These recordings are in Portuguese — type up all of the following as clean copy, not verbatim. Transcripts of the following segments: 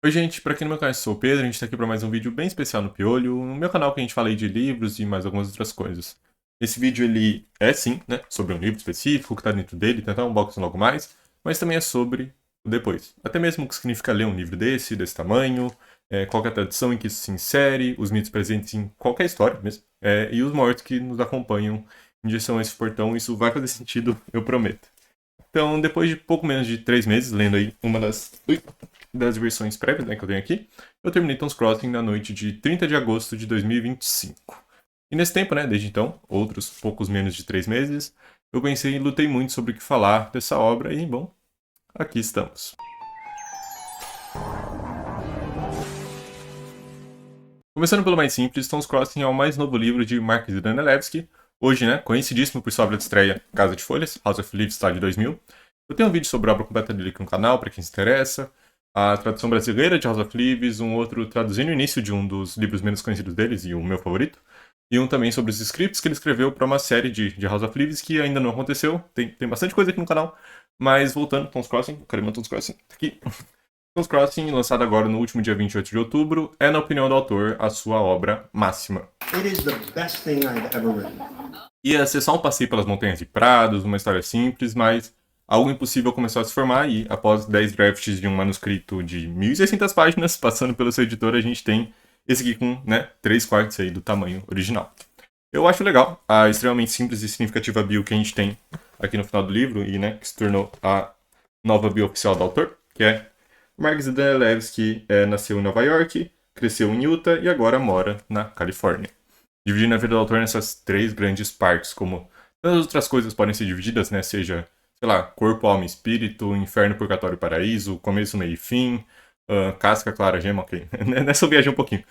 Oi, gente, pra quem não me conhece, sou o Pedro, a gente tá aqui pra mais um vídeo bem especial no Piolho, no meu canal que a gente fala aí de livros e mais algumas outras coisas. Esse vídeo, ele é sim, né, sobre um livro específico, o que tá dentro dele, tem até um unboxing logo mais, mas também é sobre o depois. Até mesmo o que significa ler um livro desse tamanho, qual que é a tradição em que isso se insere, os mitos presentes em qualquer história mesmo, e os mortos que nos acompanham em direção a esse portão, isso vai fazer sentido, eu prometo. Então, depois de pouco menos de 3 meses, lendo aí uma das versões prévias, né, que eu tenho aqui, eu terminei Tons Crossing na noite de 30 de agosto de 2025. E nesse tempo, né, desde então, outros poucos menos de 3 meses, eu pensei e lutei muito sobre o que falar dessa obra e, bom, aqui estamos. Começando pelo mais simples, Tons Crossing é o mais novo livro de Mark Danilewski, hoje, né, conhecidíssimo por sua obra de estreia Casa de Folhas, House of Leaves, lá de 2000. Eu tenho um vídeo sobre a obra completa dele aqui no canal, para quem se interessa. A tradução brasileira de House of Leaves, um outro traduzindo o início de um dos livros menos conhecidos deles e o meu favorito. E um também sobre os scripts que ele escreveu para uma série de House of Leaves que ainda não aconteceu. Tem bastante coisa aqui no canal. Mas voltando, Tons Crossing, cadê meu Tons Crossing? Tá aqui. Tons Crossing, lançado agora no último dia 28 de outubro, é, na opinião do autor, a sua obra máxima. It is the best thing I've ever written. Ia ser só um passeio pelas montanhas de Prados, uma história simples, mas algo impossível começou a se formar e, após 10 drafts de um manuscrito de 1.600 páginas, passando pelo seu editor, a gente tem esse aqui com, né, 3/4 aí do tamanho original. Eu acho legal a extremamente simples e significativa bio que a gente tem aqui no final do livro e, né, que se tornou a nova bio oficial do autor, que é Mark Danilewski nasceu em Nova York, cresceu em Utah e agora mora na Califórnia. Dividindo a vida do autor nessas três grandes partes, como tantas outras coisas podem ser divididas, né? Seja, sei lá, corpo, alma e espírito, inferno, purgatório e paraíso, começo, meio e fim, casca, clara, gema, ok. Nessa eu viajei um pouquinho.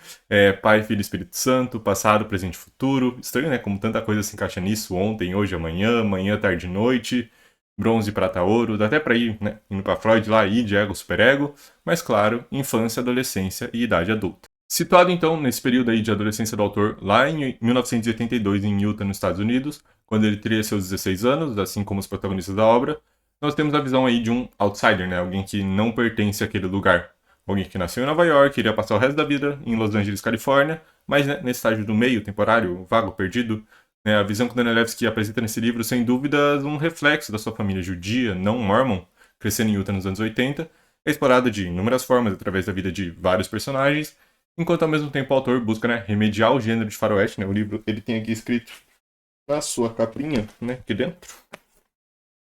Pai, Filho e Espírito Santo, passado, presente e futuro. Estranho, né? Como tanta coisa se encaixa nisso, ontem, hoje, amanhã, manhã, tarde e noite bronze, prata, ouro, dá até pra ir, né, indo pra Freud lá, id, ego, superego, mas claro, infância, adolescência e idade adulta. Situado então nesse período aí de adolescência do autor, lá em 1982 em Utah, nos Estados Unidos, quando ele teria seus 16 anos, assim como os protagonistas da obra, nós temos a visão aí de um outsider, né, alguém que não pertence àquele lugar. Alguém que nasceu em Nova York, iria passar o resto da vida em Los Angeles, Califórnia, mas né, nesse estágio do meio, temporário, vago, perdido, a visão que Danilewski apresenta nesse livro, sem dúvidas, um reflexo da sua família judia, não mormon, crescendo em Utah nos anos 80, é explorada de inúmeras formas através da vida de vários personagens, enquanto ao mesmo tempo o autor busca, né, remediar o gênero de faroeste. Né, o livro ele tem aqui escrito na sua capinha, né, aqui dentro,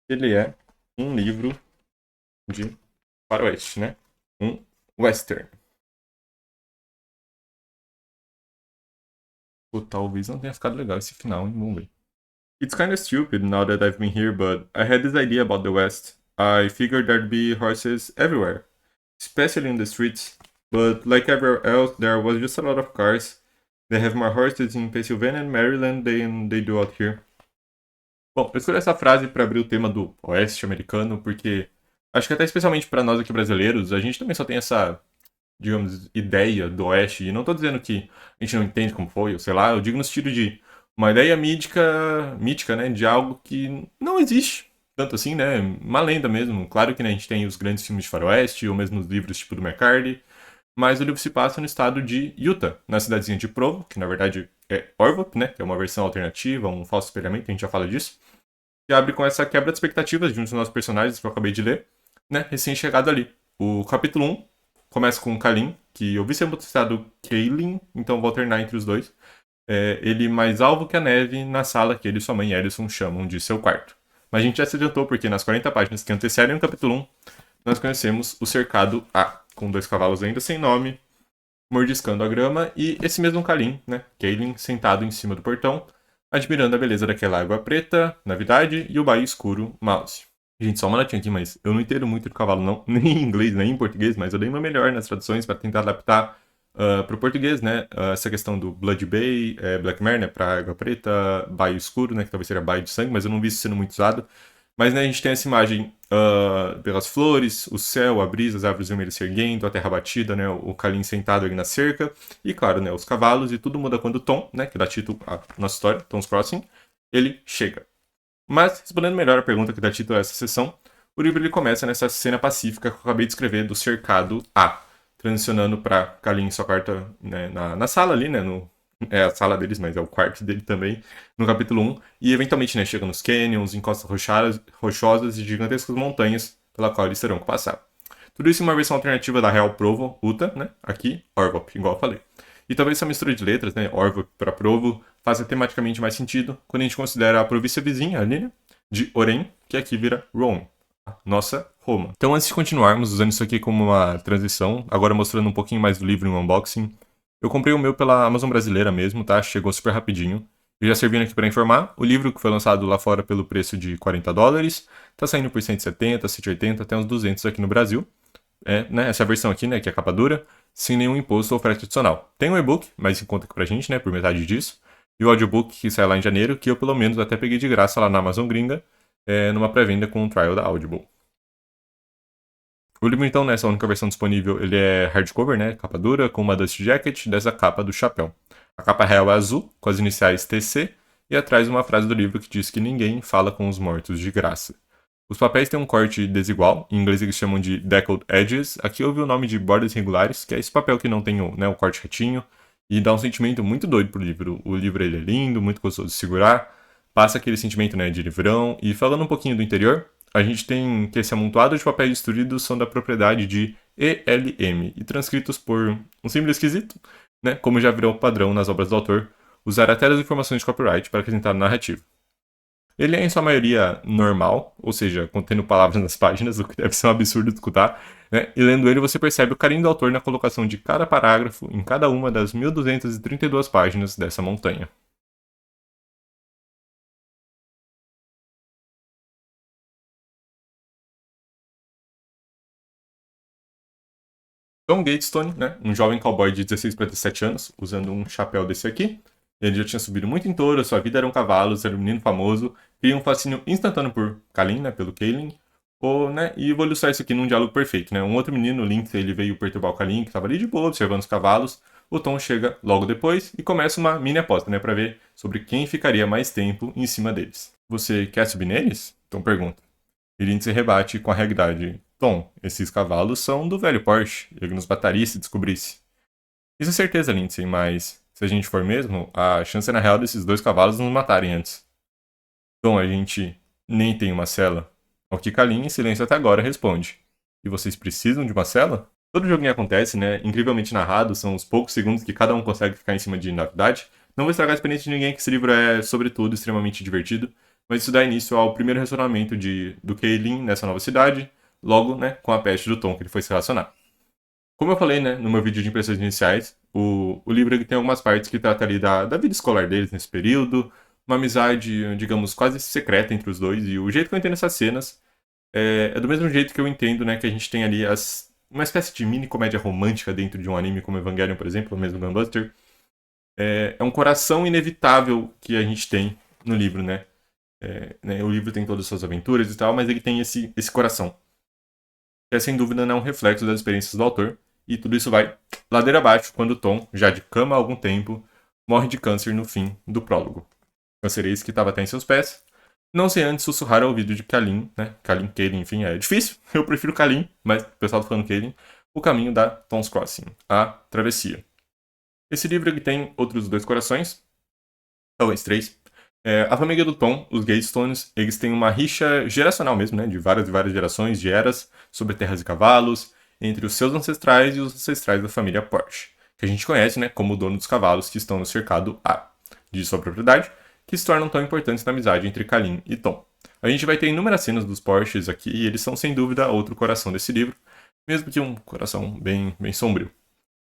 ele é um livro de faroeste, né, um western. Ou talvez não tenha ficado legal esse final, hein? Vamos ver. It's kinda stupid now that I've been here, but I had this idea about the West. I figured there'd be horses everywhere, especially in the streets. But like everywhere else, there was just a lot of cars. They have more horses in Pennsylvania and Maryland than they do out here. Bom, eu escolhi essa frase para abrir o tema do Oeste americano, porque acho que até especialmente para nós aqui brasileiros, a gente também só tem essa, digamos, ideia do Oeste. E não tô dizendo que a gente não entende como foi, ou sei lá, eu digo no sentido de uma ideia mítica, né, de algo que não existe. Tanto assim, né, uma lenda mesmo. Claro que né, a gente tem os grandes filmes de faroeste, ou mesmo os livros tipo do McCarthy, mas o livro se passa no estado de Utah, na cidadezinha de Provo, que na verdade é Orvot, né, que é uma versão alternativa, um falso espelhamento, a gente já fala disso, que abre com essa quebra de expectativas de um dos nossos personagens que eu acabei de ler, né, recém-chegado ali. O capítulo 1 começa com o Kalim, que eu vi ser batizado Kaylin, então vou alternar entre os dois. Ele mais alvo que a neve na sala que ele e sua mãe Ellison chamam de seu quarto. Mas a gente já se adiantou porque nas 40 páginas que antecedem o capítulo 1, nós conhecemos o cercado A, com 2 cavalos ainda sem nome, mordiscando a grama, e esse mesmo Kalim, né, Kaylin, sentado em cima do portão, admirando a beleza daquela água preta, Navidade, e o bairro escuro, Mouse. Gente, só uma latinha aqui, mas eu não entendo muito do cavalo, não, nem em inglês, nem em português, mas eu dei uma melhor nas traduções para tentar adaptar para o português, né? Essa questão do Blood Bay, Black Mare, né? Para água preta, baio escuro, né? Que talvez seja baio de sangue, mas eu não vi isso sendo muito usado. Mas né, a gente tem essa imagem pelas flores, o céu, a brisa, as árvores vermelhas se erguendo, a terra batida, né? O Kalim sentado ali na cerca. E claro, né? Os cavalos e tudo muda quando o Tom, né? Que dá título à nossa história, Tom's Crossing, ele chega. Mas, respondendo melhor a pergunta que dá título a essa sessão, o livro ele começa nessa cena pacífica que eu acabei de escrever do cercado A, transicionando para Kalin e sua carta, né, na sala ali, né, é a sala deles, mas é o quarto dele também, no capítulo 1, e eventualmente, né, chega nos canyons, encostas rochosas e gigantescas montanhas pela qual eles terão que passar. Tudo isso em uma versão alternativa da Real Provo, Uta, né, aqui, Orvop, igual eu falei. E talvez essa mistura de letras, né, Orvop para Provo, faça tematicamente mais sentido quando a gente considera a província vizinha ali, né, de Orem, que aqui vira Rome, nossa Roma. Então, antes de continuarmos, usando isso aqui como uma transição, agora mostrando um pouquinho mais do livro em um unboxing, eu comprei o meu pela Amazon brasileira mesmo, tá? Chegou super rapidinho. E já servindo aqui para informar, o livro que foi lançado lá fora pelo preço de $40, tá saindo por 170, 180, até uns 200 aqui no Brasil. Né, essa versão aqui, né, que é a capa dura, sem nenhum imposto ou frete adicional. Tem um e-book, mas em conta aqui pra gente, né, por metade disso. E o audiobook que sai lá em janeiro, que eu pelo menos até peguei de graça lá na Amazon gringa, numa pré-venda com um trial da Audible. O livro, então, nessa única versão disponível, ele é hardcover, né, capa dura, com uma dust jacket dessa capa do chapéu. A capa real é azul, com as iniciais TC, e atrás uma frase do livro que diz que ninguém fala com os mortos de graça. Os papéis têm um corte desigual, em inglês eles chamam de deckled edges. Aqui eu vi o nome de bordas regulares, que é esse papel que não tem o corte retinho, e dá um sentimento muito doido pro livro. O livro ele é lindo, muito gostoso de segurar, passa aquele sentimento, né, de livrão. E falando um pouquinho do interior, a gente tem que esse amontoado de papéis destruídos são da propriedade de ELM e transcritos por um símbolo esquisito, né, como já virou padrão nas obras do autor, usar até as informações de copyright para acrescentar a narrativa. Ele é, em sua maioria, normal, ou seja, contendo palavras nas páginas, o que deve ser um absurdo de escutar, né? E lendo ele, você percebe o carinho do autor na colocação de cada parágrafo em cada uma das 1.232 páginas dessa montanha. Tom Gatestone, né, um jovem cowboy de 16 para 17 anos, usando um chapéu desse aqui. Ele já tinha subido muito em touro, sua vida eram cavalos, era um menino famoso, cria um fascínio instantâneo por Kalin, né, pelo Kaelin, e vou ilustrar isso aqui num diálogo perfeito, né? Um outro menino, o Lynx, ele veio perturbar o Kalin, que estava ali de boa, observando os cavalos. O Tom chega logo depois e começa uma mini aposta, né, para ver sobre quem ficaria mais tempo em cima deles. Você quer subir neles? Tom pergunta. E Lindsay rebate com a realidade. Tom, esses cavalos são do velho Porsche. Ele nos mataria se descobrisse. Isso é certeza, Lindsay, mas se a gente for mesmo, a chance é na real desses dois cavalos nos matarem antes. Tom, a gente nem tem uma cela. Ao que Kalin, em silêncio até agora, responde. E vocês precisam de uma cela? Todo joguinho acontece, né? Incrivelmente narrado, são os poucos segundos que cada um consegue ficar em cima de novidade. Não vou estragar a experiência de ninguém, que esse livro é, sobretudo, extremamente divertido. Mas isso dá início ao primeiro relacionamento do Kaelin nessa nova cidade, logo, né, com a peste do Tom que ele foi se relacionar. Como eu falei, né, no meu vídeo de impressões iniciais, o livro ele tem algumas partes que tratam ali da vida escolar deles nesse período, uma amizade, digamos, quase secreta entre os dois, e o jeito que eu entendo essas cenas é do mesmo jeito que eu entendo, né, que a gente tem ali uma espécie de mini comédia romântica dentro de um anime como Evangelion, por exemplo, ou mesmo Gunbuster. É um coração inevitável que a gente tem no livro, né? O livro tem todas as suas aventuras e tal, mas ele tem esse coração. Que é sem dúvida não um reflexo das experiências do autor. E tudo isso vai ladeira abaixo quando Tom, já de cama há algum tempo, morre de câncer no fim do prólogo. Câncer esse que estava até em seus pés. Não sem antes sussurrar ao ouvido de Kalin, né? Kaelin, enfim, é difícil. Eu prefiro Kalin, mas o pessoal tá falando Kaelin. O caminho da Tom's Crossing, a travessia. Esse livro ele tem outros dois corações, talvez três. A família do Tom, os Gatestones, eles têm uma rixa geracional mesmo, né? De várias e várias gerações de eras sobre terras e cavalos, entre os seus ancestrais e os ancestrais da família Porsche, que a gente conhece, né? Como o dono dos cavalos que estão no cercado A, de sua propriedade, que se tornam tão importantes na amizade entre Kalin e Tom. A gente vai ter inúmeras cenas dos Porsches aqui e eles são sem dúvida outro coração desse livro, mesmo que um coração bem, bem sombrio.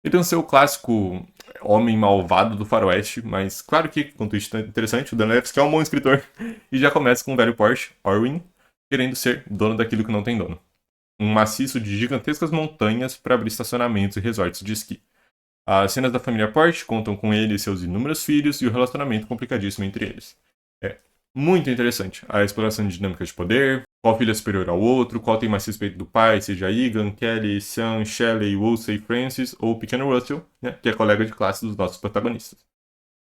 Ele tem o seu clássico homem malvado do faroeste, mas claro que, com um twist interessante, o Danilevski é um bom escritor e já começa com o velho Porsche, Orwin, querendo ser dono daquilo que não tem dono. Um maciço de gigantescas montanhas para abrir estacionamentos e resorts de esqui. As cenas da família Porsche contam com ele e seus inúmeros filhos e o relacionamento complicadíssimo entre eles. É muito interessante a exploração de dinâmicas de poder, qual filho é superior ao outro, qual tem mais respeito do pai, seja Egan, Kelly, Sam, Shelley, Woolsey, Francis ou o pequeno Russell, né, que é colega de classe dos nossos protagonistas.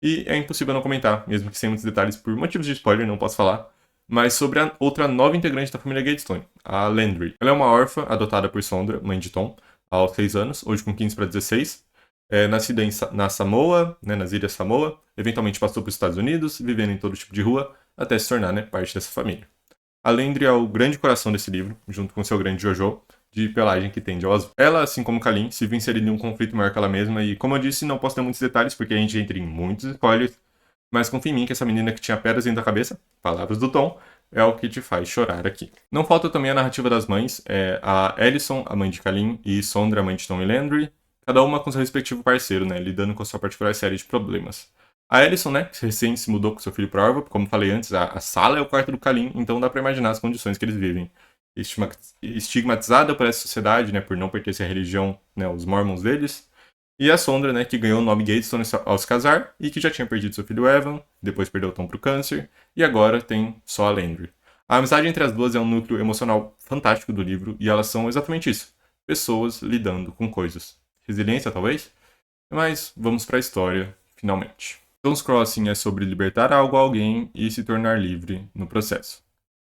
E é impossível não comentar, mesmo que sem muitos detalhes por motivos de spoiler, não posso falar, mas sobre a outra nova integrante da família Gatestone, a Landry. Ela é uma órfã adotada por Sondra, mãe de Tom. aos 6 anos, hoje com 15 para 16. Nascida na Samoa, né, nas Ilhas Samoa, eventualmente passou para os Estados Unidos, vivendo em todo tipo de rua, até se tornar, né, parte dessa família. A Lendry é o grande coração desse livro, junto com seu grande Jojo, de pelagem que tende ao azul. Ela, assim como Kalin, se viu inserida em um conflito maior que ela mesma, e como eu disse, não posso ter muitos detalhes, porque a gente entra em muitos spoilers, mas confia em mim que essa menina que tinha pedras dentro da cabeça, palavras do Tom, é o que te faz chorar aqui. Não falta também a narrativa das mães, a Ellison, a mãe de Kalin, e Sondra, a mãe de Tom e Landry, cada uma com seu respectivo parceiro, né, lidando com a sua particular série de problemas. A Ellison, né, que recém se mudou com seu filho para Orville, como falei antes, a sala é o quarto do Kalin, então dá para imaginar as condições que eles vivem. Estigmatizada por essa sociedade, né, por não pertencer à religião, né, os mormons deles. E a Sondra, né, que ganhou o nome Gatestone ao se casar e que já tinha perdido seu filho Evan, depois perdeu o Tom pro câncer, e agora tem só a Landry. A amizade entre as duas é um núcleo emocional fantástico do livro, e elas são exatamente isso. Pessoas lidando com coisas. Resiliência, talvez? Mas vamos para a história, finalmente. Stone's Crossing é sobre libertar algo a alguém e se tornar livre no processo.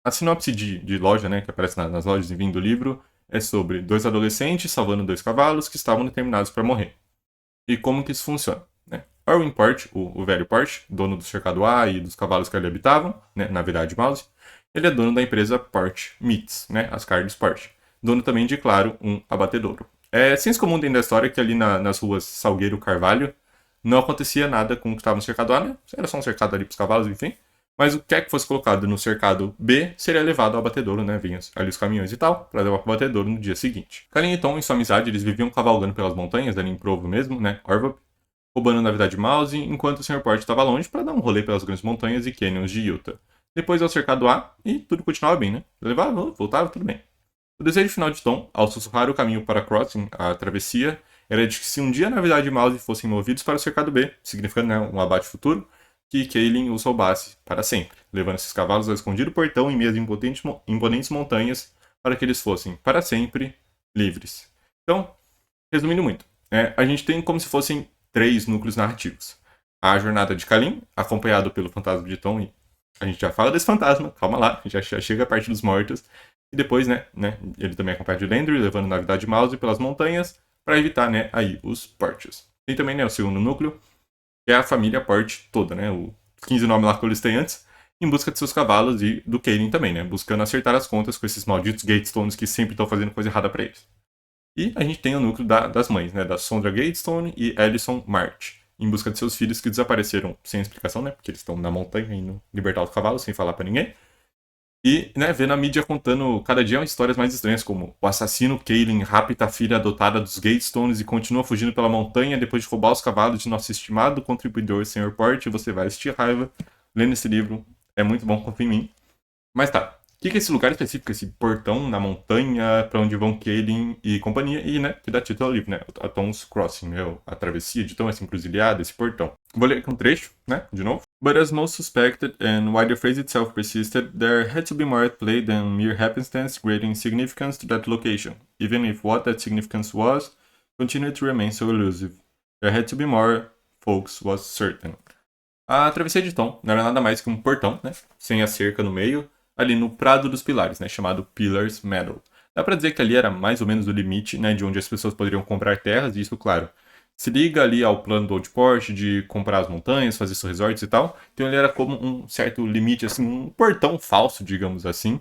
A sinopse de loja, né, que aparece nas lojas e vindo do livro, é sobre 2 adolescentes salvando 2 cavalos que estavam determinados para morrer. E como que isso funciona? Né? Orwin Port, o velho Port, dono do cercado A e dos cavalos que ali habitavam, né, na verdade Mouse, ele é dono da empresa Port Meats, né, as carnes Port. Dono também de, claro, um abatedouro. É senso comum dentro da história que ali nas ruas Salgueiro Carvalho não acontecia nada com o que estava no cercado A, né? Era só um cercado ali para os cavalos, enfim. Mas o que é que fosse colocado no cercado B seria levado ao abatedouro, né? Vinham ali os caminhões e tal, para levar para o abatedouro no dia seguinte. Kalin e Tom, em sua amizade, eles viviam cavalgando pelas montanhas, ali em Provo mesmo, né? Orville, roubando na vida de Mouse, enquanto o Sr. Port estava longe para dar um rolê pelas grandes montanhas e canyons de Utah. Depois ao cercado A, e tudo continuava bem, né? Levava, voltava, tudo bem. O desejo final de Tom, ao sussurrar o caminho para Crossing, a travessia, era de que se um dia na vida de Mouse fossem movidos para o cercado B, significando, né, um abate futuro, que Kaelin os roubasse para sempre, levando esses cavalos ao escondido portão em meio às imponentes montanhas, para que eles fossem, para sempre, livres. Então, resumindo muito, a gente tem como se fossem 3 núcleos narrativos. A jornada de Kalin, acompanhado pelo fantasma de Tom, e a gente já fala desse fantasma, calma lá, a gente já chega a parte dos mortos, e depois, né, ele também acompanha de Landry, levando na vida de Mouse pelas montanhas, para evitar, né, aí os Portes. Tem também, né, o segundo núcleo, que é a família Port toda, né, os 15 nomes lá que eu listei antes, em busca de seus cavalos e do Kaelin também, né, buscando acertar as contas com esses malditos Gatestones que sempre estão fazendo coisa errada para eles. E a gente tem o núcleo das mães, né, da Sondra Gatestone e Ellison March, em busca de seus filhos que desapareceram sem explicação, né, porque eles estão na montanha indo libertar os cavalos sem falar para ninguém. E, né, vendo a mídia contando cada dia histórias mais estranhas, como o assassino Kaelin rapta a filha adotada dos Gatestones e continua fugindo pela montanha depois de roubar os cavalos de nosso estimado contribuidor Sr. Port. Você vai assistir raiva lendo esse livro. É muito bom, confia em mim. Mas tá, o que é esse lugar específico, esse portão na montanha para onde vão Kaelin e companhia, e, né, que dá título ao livro, né, a Tom's Crossing, a travessia de Tom, essa encruzilhada, esse portão. Vou ler aqui um trecho, né, de novo. But as most suspected, and why the phrase itself persisted, there had to be more at play than mere happenstance grading significance to that location, even if what that significance was continued to remain so elusive. There had to be more, folks, was certain. A travessia de Tom não era nada mais que um portão, né, sem a cerca no meio, ali no Prado dos Pilares, né, chamado Pillars Meadow. Dá pra dizer que ali era mais ou menos o limite, né, de onde as pessoas poderiam comprar terras, e isso, claro, se liga ali ao plano do Old Port de comprar as montanhas, fazer seus resorts e tal. Então ele era como um certo limite, assim, um portão falso, digamos assim,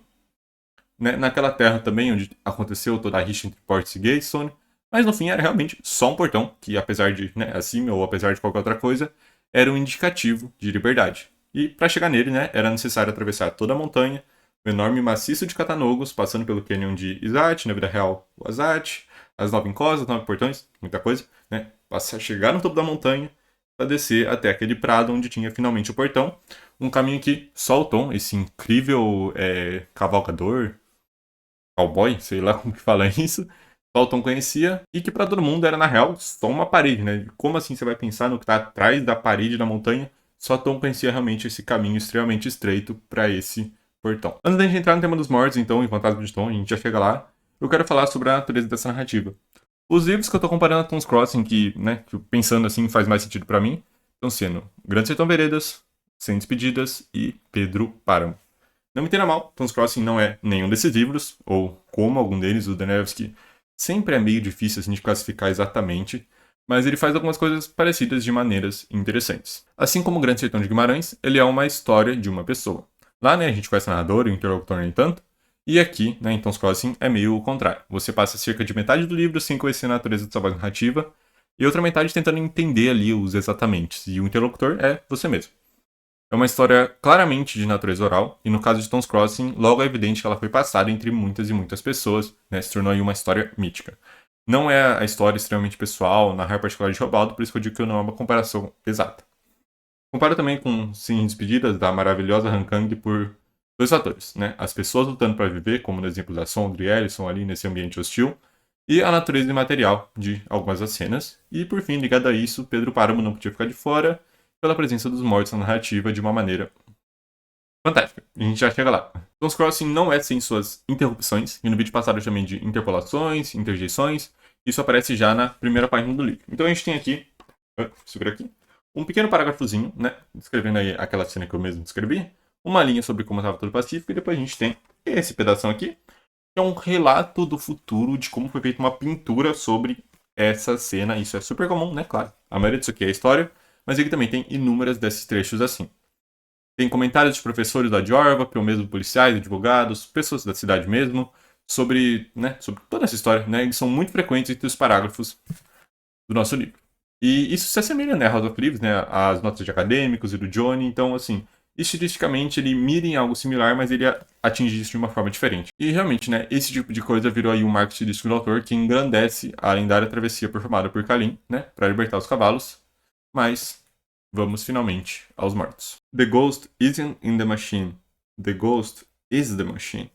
né, naquela terra também onde aconteceu toda a rixa entre Ports e Gatestone. Mas no fim era realmente só um portão, que apesar de, né, assim ou apesar de qualquer outra coisa, era um indicativo de liberdade. E para chegar nele, né, era necessário atravessar toda a montanha, o enorme maciço de Catanogos, passando pelo canyon de Izat, na vida real o Azat, as 9 encostas, 9 portões, muita coisa, né, chegar no topo da montanha para descer até aquele prado onde tinha finalmente o portão, um caminho que só o Tom, esse incrível cavalgador, cowboy, sei lá como que fala isso, só o Tom conhecia, e que para todo mundo era, na real, só uma parede, né? Como assim você vai pensar no que tá atrás da parede da montanha? Só Tom conhecia realmente esse caminho extremamente estreito para esse portão. Antes da gente entrar no tema dos mortos, então, em Fantasma de Tom, a gente já chega lá, eu quero falar sobre a natureza dessa narrativa. Os livros que eu tô comparando a Tom's Crossing, que, né, que pensando assim faz mais sentido para mim, estão sendo Grande Sertão Veredas, Sem Despedidas e Pedro Páramo. Não me entenda mal, Tom's Crossing não é nenhum desses livros, ou como algum deles, o Danevsky sempre é meio difícil assim, de classificar exatamente, mas ele faz algumas coisas parecidas de maneiras interessantes. Assim como o Grande Sertão de Guimarães, ele é uma história de uma pessoa. Lá, né, a gente conhece o narrador e o interlocutor nem tanto, e aqui, né, em Tons Crossing, é meio o contrário. Você passa cerca de metade do livro sem conhecer a natureza da sua voz narrativa, e outra metade tentando entender ali os exatamente, e o interlocutor é você mesmo. É uma história claramente de natureza oral, e no caso de Tons Crossing, logo é evidente que ela foi passada entre muitas e muitas pessoas, né, se tornou aí uma história mítica. Não é a história extremamente pessoal, narrar particular de Robaldo, por isso que eu digo que não é uma comparação exata. Comparo também com Sim Despedidas, da maravilhosa Han Kang, por dois fatores, né? As pessoas lutando para viver, como no exemplo da Sondra e Ellison ali nesse ambiente hostil, e a natureza imaterial de algumas das cenas. E por fim, ligado a isso, Pedro Páramo não podia ficar de fora pela presença dos mortos na narrativa de uma maneira fantástica. A gente já chega lá. Tons Crossing não é sem suas interrupções, e no vídeo passado eu chamei de interpolações, interjeições. Isso aparece já na primeira página do livro. Então a gente tem aqui, segura aqui, um pequeno parágrafozinho, né, descrevendo aí aquela cena que eu mesmo descrevi, uma linha sobre como estava todo pacífico, e depois a gente tem esse pedaço aqui, que é um relato do futuro de como foi feita uma pintura sobre essa cena. Isso é super comum, né, claro. A maioria disso aqui é história, mas ele também tem inúmeras desses trechos assim. Tem comentários de professores lá de Orva, pelo mesmo policiais, advogados, pessoas da cidade mesmo, sobre toda essa história, né? Eles são muito frequentes entre os parágrafos do nosso livro. E isso se assemelha, né, a House of Leaves, né, às notas de acadêmicos e do Johnny, então, assim, estilisticamente ele mira em algo similar, mas ele atinge isso de uma forma diferente. E realmente, né, esse tipo de coisa virou aí um marco estilístico do autor que engrandece a lendária travessia performada por Kalim, né, para libertar os cavalos, mas vamos finalmente aos mortos. The ghost isn't in the machine. The ghost is the machine.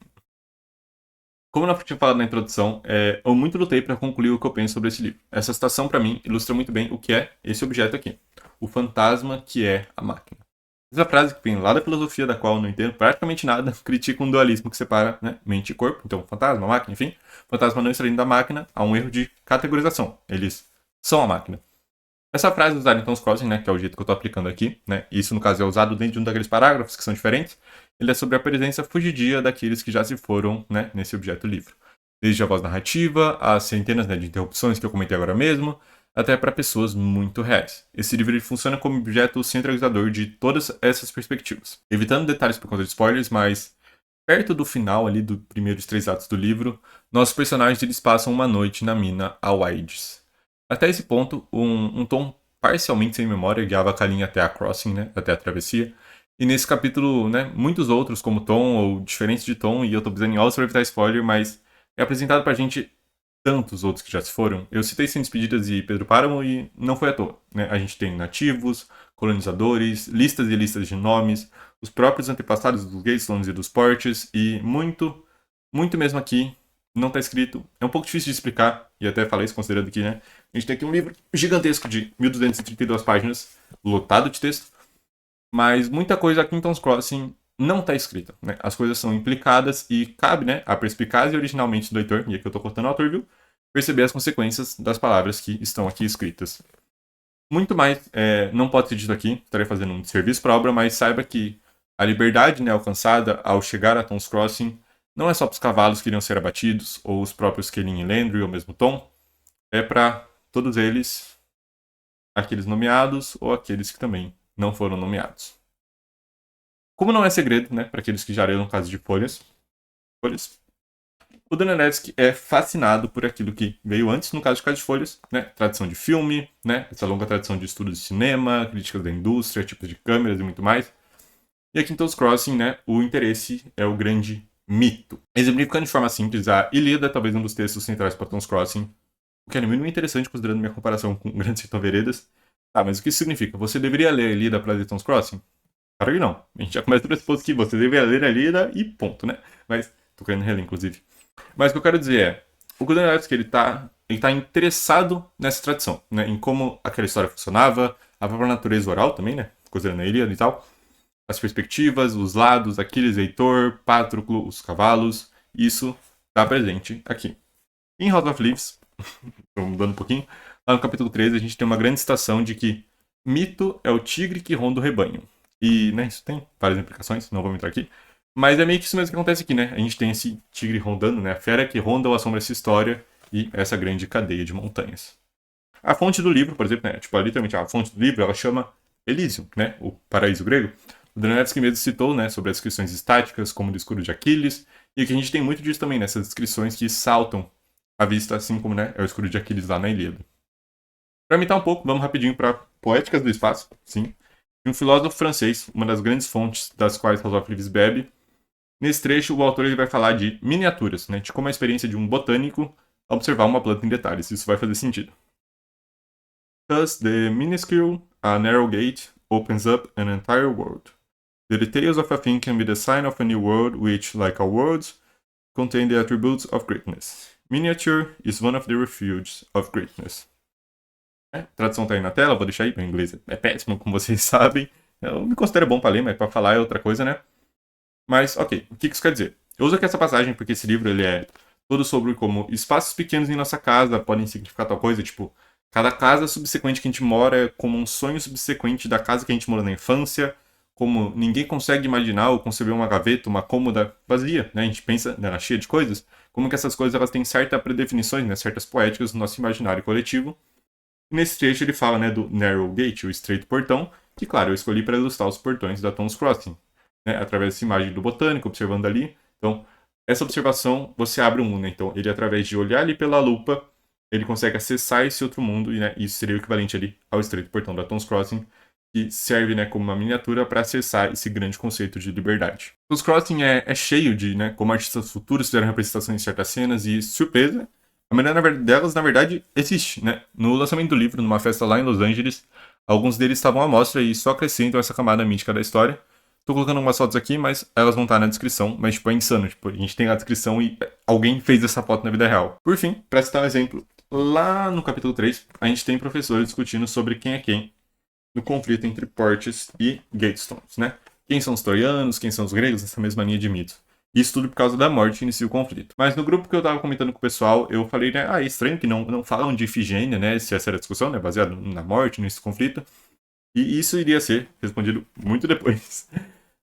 Como eu tinha falado na introdução, eu muito lutei para concluir o que eu penso sobre esse livro. Essa citação, para mim, ilustra muito bem o que é esse objeto aqui. O fantasma que é a máquina. Essa frase que vem lá da filosofia, da qual eu não entendo praticamente nada, critica um dualismo que separa, né, mente e corpo. Então, fantasma, máquina, enfim. Fantasma não extraindo da máquina, há um erro de categorização. Eles são a máquina. Essa frase usada em Tons Crossing, né, que é o jeito que eu estou aplicando aqui, né, isso no caso é usado dentro de um daqueles parágrafos que são diferentes, ele é sobre a presença fugidia daqueles que já se foram, né, nesse objeto livre. Desde a voz narrativa, as centenas, né, de interrupções que eu comentei agora mesmo, até para pessoas muito reais. Esse livro ele funciona como objeto centralizador de todas essas perspectivas. Evitando detalhes por conta de spoilers, mas perto do final ali dos primeiros 3 atos do livro, nossos personagens eles passam uma noite na mina Alwaides. Até esse ponto, um tom parcialmente sem memória guiava a Kalin até a Crossing, né, até a travessia. E nesse capítulo, né, muitos outros, como Tom ou diferentes de Tom, e eu tô pisando em aula para evitar spoiler, mas é apresentado pra gente tantos outros que já se foram. Eu citei Sem Despedidas e Pedro Páramo e não foi à toa, né? A gente tem nativos, colonizadores, listas e listas de nomes, os próprios antepassados dos Gayslands e dos Portes, e muito mesmo aqui não está escrito. É um pouco difícil de explicar, e até falei isso considerando que, né, a gente tem aqui um livro gigantesco de 1232 páginas, lotado de texto, mas muita coisa aqui em Tons Crossing não está escrita, né? As coisas são implicadas e cabe, né, a perspicácia originalmente do leitor, e aqui eu estou cortando o autor, viu, perceber as consequências das palavras que estão aqui escritas. Muito mais não pode ser dito aqui, estarei fazendo um serviço para a obra, mas saiba que a liberdade, né, alcançada ao chegar a Tons Crossing não é só para os cavalos que iriam ser abatidos, ou os próprios Kelin e Landry, ou mesmo Tom, é para todos eles, aqueles nomeados ou aqueles que também não foram nomeados. Como não é segredo, né, para aqueles que já leram Casa de Folhas, o Danilevski é fascinado por aquilo que veio antes, no caso de Casa de Folhas, né, tradição de filme, né, essa longa tradição de estudos de cinema, críticas da indústria, tipos de câmeras e muito mais. E aqui em Tons Crossing, né, o interesse é o grande mito. Exemplificando de forma simples, a Ilíada é talvez um dos textos centrais para Tons Crossing, o que é no mínimo interessante considerando minha comparação com o Grande Sertão Veredas. Tá, mas o que isso significa? Você deveria ler a Ilíada para ler Tons Crossing? Claro que não. A gente já começa do pressuposto que você deveria ler a Ilíada e ponto, né? Mas, tô querendo reler, inclusive. Mas o que eu quero dizer é, o Gudanilevski, ele tá interessado nessa tradição, né? Em como aquela história funcionava, a própria natureza oral também, né? Considerando a Ilíada e tal. As perspectivas, os lados, Aquiles, Heitor, Patroclo, os cavalos, isso está presente aqui. Em House of Leaves, estou mudando um pouquinho, lá no capítulo 13 a gente tem uma grande citação de que mito é o tigre que ronda o rebanho. E, né, isso tem várias implicações, não vou entrar aqui, mas é meio que isso mesmo que acontece aqui, né? A gente tem esse tigre rondando, né? A fera que ronda ou assombra essa história, e essa grande cadeia de montanhas. A fonte do livro, por exemplo, né, tipo, literalmente a fonte do livro, ela chama Elysium, né, o paraíso grego. O Donetsk mesmo citou, né, sobre as descrições estáticas, como o escudo de Aquiles, e que a gente tem muito disso também, nessas descrições que saltam à vista, assim como, né, é o escudo de Aquiles lá na Ilíada. Para imitar um pouco, vamos rapidinho para Poéticas do Espaço, sim, de um filósofo francês, uma das grandes fontes das quais Sófocles bebe. Nesse trecho, o autor ele vai falar de miniaturas, né, de como a experiência de um botânico observar uma planta em detalhes. Isso vai fazer sentido. Thus, the minuscule, narrow gate opens up an entire world. The details of a thing can be the sign of a new world which, like all worlds, contain the attributes of greatness. Miniature is one of the refuges of greatness. A tradução tá aí na tela, vou deixar aí, meu inglês é péssimo, como vocês sabem. Eu me considero bom para ler, mas para falar é outra coisa, né? Mas, ok, o que isso quer dizer? Eu uso aqui essa passagem porque esse livro ele é todo sobre como espaços pequenos em nossa casa podem significar tal coisa, tipo, cada casa subsequente que a gente mora é como um sonho subsequente da casa que a gente morou na infância, como ninguém consegue imaginar ou conceber uma gaveta, uma cômoda vazia, né? A gente pensa nela cheia de coisas, como que essas coisas elas têm certas predefinições, né? Certas poéticas no nosso imaginário coletivo. E nesse trecho ele fala, né, do Narrow Gate, o estreito portão, que, claro, eu escolhi para ilustrar os portões da Tom's Crossing, né, através dessa imagem do botânico, observando ali. Então, essa observação, você abre um mundo, né? Então, ele, através de olhar ali pela lupa, ele consegue acessar esse outro mundo, e né, isso seria o equivalente ali ao estreito portão da Tom's Crossing, que serve, né, como uma miniatura para acessar esse grande conceito de liberdade. Tom's Crossing é cheio de, né, como artistas futuros fizeram representações em certas cenas, e surpresa, a maioria delas, na verdade, existe, né? No lançamento do livro, numa festa lá em Los Angeles, alguns deles estavam à mostra e só acrescentam essa camada mítica da história. Tô colocando umas fotos aqui, mas elas vão estar na descrição, mas tipo, é insano, tipo, a gente tem a descrição e alguém fez essa foto na vida real. Por fim, para citar um exemplo, lá no capítulo 3, a gente tem professores discutindo sobre quem é quem no conflito entre Portes e Gatestones, né? Quem são os troianos, quem são os gregos, essa mesma linha de mito. Isso tudo por causa da morte inicia o conflito. Mas no grupo que eu tava comentando com o pessoal, eu falei, né, é estranho que não falam de Ifigênia, né, se essa era a discussão, né, baseado na morte, nesse conflito. E isso iria ser respondido muito depois.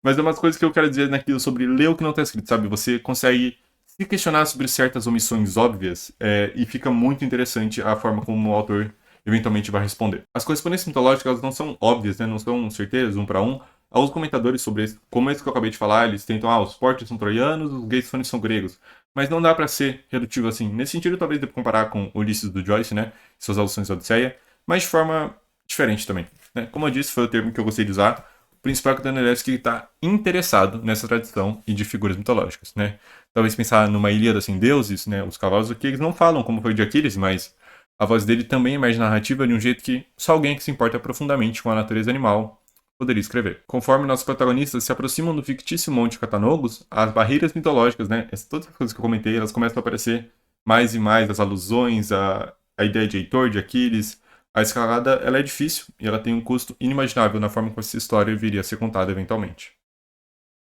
Mas é umas coisas que eu quero dizer naquilo sobre ler o que não está escrito, sabe? Você consegue se questionar sobre certas omissões óbvias e fica muito interessante a forma como o autor eventualmente vai responder. As correspondências mitológicas elas não são óbvias, né? Não são certeiras, um para um. Alguns comentadores sobre isso, como esse que eu acabei de falar, eles tentam, os portes são troianos, os Gatestones são gregos. Mas não dá para ser redutivo assim. Nesse sentido, talvez dê pra comparar com Ulisses do Joyce, né? Suas alusões à Odisseia, mas de forma diferente também. Né? Como eu disse, foi o termo que eu gostei de usar. O principal é que o Danilevski está interessado nessa tradição e de figuras mitológicas, né? Talvez pensar numa Ilíada sem deuses, né? Os cavalos aqui eles não falam como foi de Aquiles, mas a voz dele também emerge narrativa de um jeito que só alguém que se importa profundamente com a natureza animal poderia escrever. Conforme nossos protagonistas se aproximam do fictício Monte Catanogos, as barreiras mitológicas, né? Todas as coisas que eu comentei, elas começam a aparecer mais e mais, as alusões, a ideia de Heitor, de Aquiles. A escalada ela é difícil e ela tem um custo inimaginável na forma como essa história viria a ser contada eventualmente.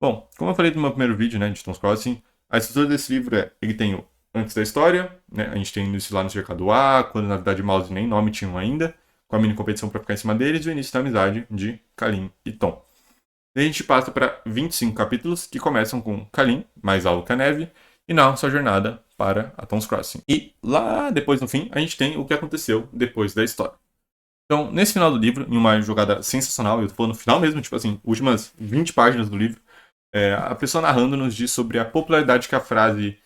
Bom, como eu falei no meu primeiro vídeo, né, de Tom's Crossing, a estrutura desse livro ele tem o antes da história, né, a gente tem o início lá no Cercado A, quando na verdade Mouse nem nome tinham ainda, com a mini competição para ficar em cima deles, e o início da amizade de Kalim e Tom. Daí a gente passa para 25 capítulos que começam com Kalim, mais alto que a neve, e narram sua jornada para a Tom's Crossing. E lá depois, no fim, a gente tem o que aconteceu depois da história. Então, nesse final do livro, em uma jogada sensacional, eu tô falando no final mesmo, tipo assim, últimas 20 páginas do livro, a pessoa narrando nos diz sobre a popularidade que a frase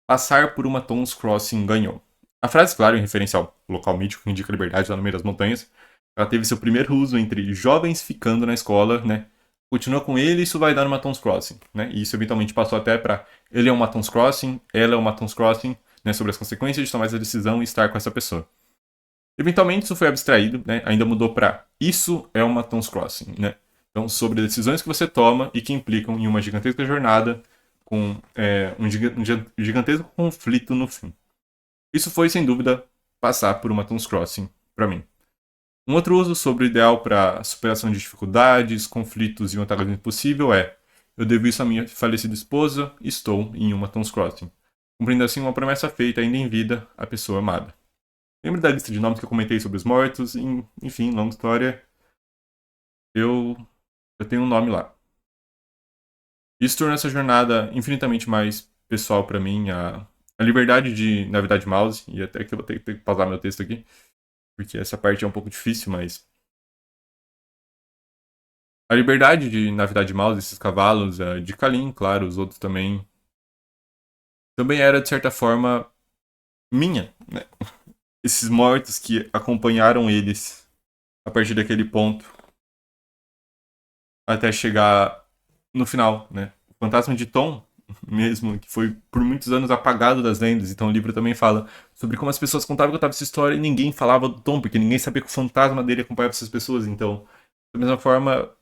passar por uma Tom's Crossing ganhou. A frase, claro, em referência ao local mítico que indica a liberdade lá no meio das montanhas, ela teve seu primeiro uso entre jovens ficando na escola, né? Continua com ele, isso vai dar uma Tom's Crossing, né? E isso eventualmente passou até para ele é uma Tom's Crossing, ela é uma Tom's Crossing, né? Sobre as consequências de tomar essa decisão e estar com essa pessoa. Eventualmente isso foi abstraído, né? Ainda mudou para isso é uma Tom's Crossing, né? Então, sobre decisões que você toma e que implicam em uma gigantesca jornada com um gigantesco conflito no fim. Isso foi, sem dúvida, passar por uma Tom's Crossing para mim. Um outro uso sobre o ideal para superação de dificuldades, conflitos e um antagonismo possível é eu devo isso à minha falecida esposa, estou em uma Tom's Crossing. Cumprindo assim uma promessa feita ainda em vida à pessoa amada. Lembra da lista de nomes que eu comentei sobre os mortos? Enfim, longa história. Eu tenho um nome lá. Isso torna essa jornada infinitamente mais pessoal para mim. A liberdade de navidade mouse, e até que eu vou ter que pausar meu texto aqui, porque essa parte é um pouco difícil, mas... A liberdade de navidade mouse, esses cavalos, de Kalim, claro, os outros também era, de certa forma, minha, né? Esses mortos que acompanharam eles a partir daquele ponto até chegar no final, né? O fantasma de Tom, mesmo, que foi por muitos anos apagado das lendas. Então o livro também fala sobre como as pessoas contavam que eu tava essa história e ninguém falava do Tom, porque ninguém sabia que o fantasma dele acompanhava essas pessoas. Então, da mesma forma,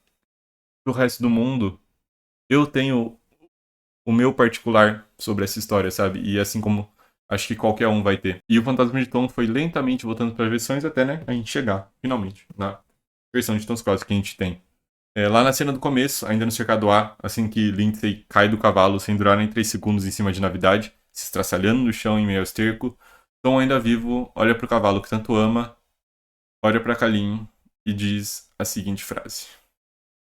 pro resto do mundo, eu tenho o meu particular sobre essa história, sabe? E assim como acho que qualquer um vai ter. E o Fantasma de Tom foi lentamente voltando para as versões até, né, a gente chegar, finalmente, na versão de Tons Cosmos que a gente tem. Lá na cena do começo, ainda no cercado A, assim que Lindsay cai do cavalo sem durar nem 3 segundos em cima de Navidade, se estraçalhando no chão em meio ao esterco, Tom ainda vivo olha pro cavalo que tanto ama, olha pra Kalim e diz a seguinte frase.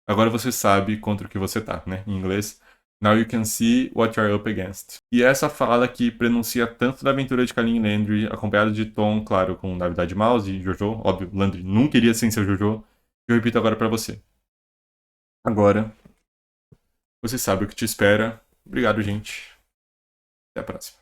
Agora você sabe contra o que você tá, né? Em inglês. Now you can see what you're up against. E essa fala que pronuncia tanto da aventura de Kalin e Landry, acompanhado de Tom, claro, com Navidade Mouse e Jojo. Óbvio, Landry nunca iria sem ser Jojo. Eu repito agora pra você. Agora, você sabe o que te espera. Obrigado, gente. Até a próxima.